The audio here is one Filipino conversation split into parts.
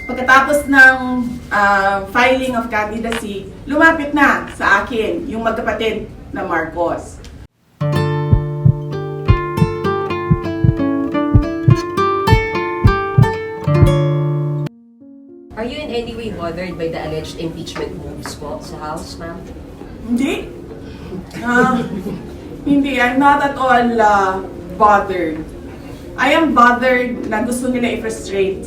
Pagkatapos ng filing of candidacy, lumapit na sa akin yung magkapatid na Marcos. Are you in any way bothered by the alleged impeachment moves po sa House, ma'am? Hindi. Hindi. I'm not at all bothered. I am bothered na gusto nila i-frustrate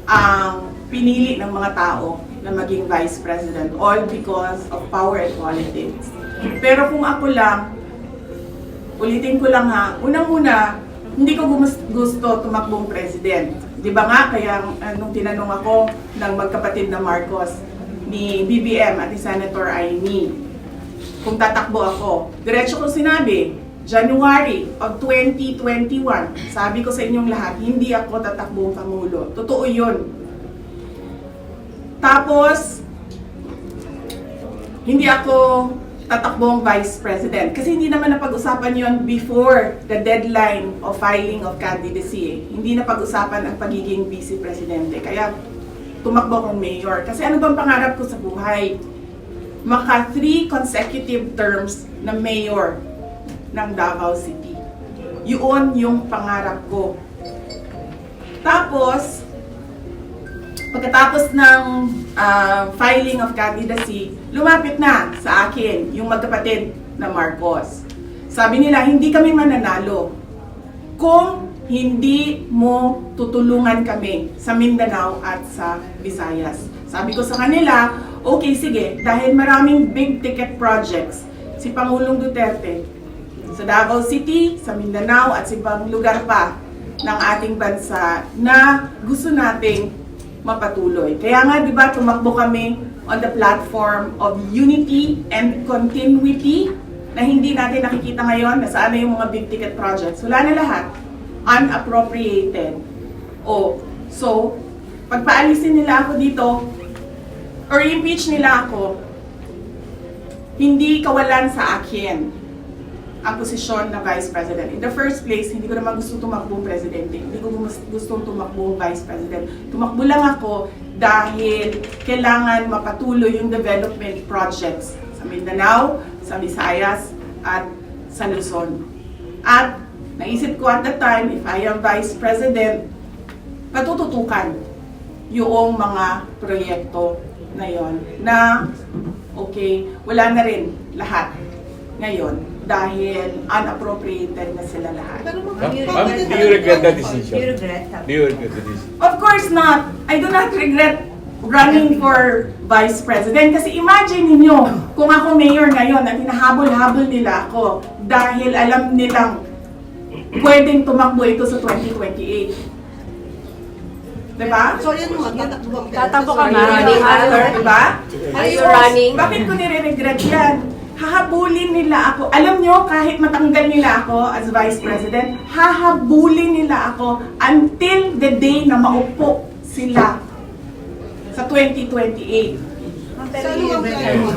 ang pinili ng mga tao na maging Vice President, all because of power and politics. Pero kung ako lang, ulitin ko lang ha, unang-una, hindi ko gusto tumakbong President. Di ba nga, kaya nung tinanong ako ng magkapatid na Marcos, ni BBM at ni Senator Amy, kung tatakbo ako, diretso ko sinabi, January of 2021, sabi ko sa inyong lahat, hindi ako tatakbong Pangulo. Totoo yun. Tapos, hindi ako tatakbong Vice President. Kasi hindi naman napag-usapan yon before the deadline of filing of candidacy. Hindi napag-usapan ang pagiging Vice Presidente. Kaya tumakbo akong mayor. Kasi ano bang pangarap ko sa buhay? Maka 3 consecutive terms na mayor ng Davao City. Yun yung pangarap ko. Tapos, pagkatapos ng filing of candidacy, lumapit na sa akin yung magkapatid na Marcos. Sabi nila, hindi kami mananalo kung hindi mo tutulungan kami sa Mindanao at sa Visayas. Sabi ko sa kanila, okay, sige, dahil maraming big ticket projects si Pangulong Duterte sa Davao City, sa Mindanao at sa ibang lugar pa ng ating bansa na gusto nating mapatuloy. Kaya nga, di ba, tumakbo kami on the platform of unity and continuity na hindi natin nakikita ngayon na saan na yung mga big ticket projects. Wala na lahat. Unappropriated. So, pagpaalisin nila ako dito, or impeach nila ako, hindi kawalan sa akin ang posisyon na Vice President. In the first place, hindi ko naman gusto tumakbong Presidente. Hindi ko gusto tumakbong Vice President. Tumakbo lang ako dahil kailangan mapatuloy yung development projects sa Mindanao, sa Visayas, at sa Luzon. At naisip ko at the time, if I am Vice President, patututukan yung mga proyekto na yon na okay, wala na rin lahat ngayon dahil unappropriated na sila lahat. Do you regret that decision? Do you regret that? Do you regret the decision? Of course not. I do not regret running for Vice President. Kasi imagine niyo kung ako mayor ngayon at hinahabol-habol nila ako dahil alam nilang pwedeng tumakbo ito sa 2028. Diba? So yun mo, Tatakbo ka, Sorry, ma'am. running after. Diba? Are you running? Bakit ko nire-regret yan? Hahabulin nila ako. Alam nyo, kahit matanggal nila ako as Vice President, hahabulin nila ako until the day na maupo sila sa 2028. So ano ang plan mo?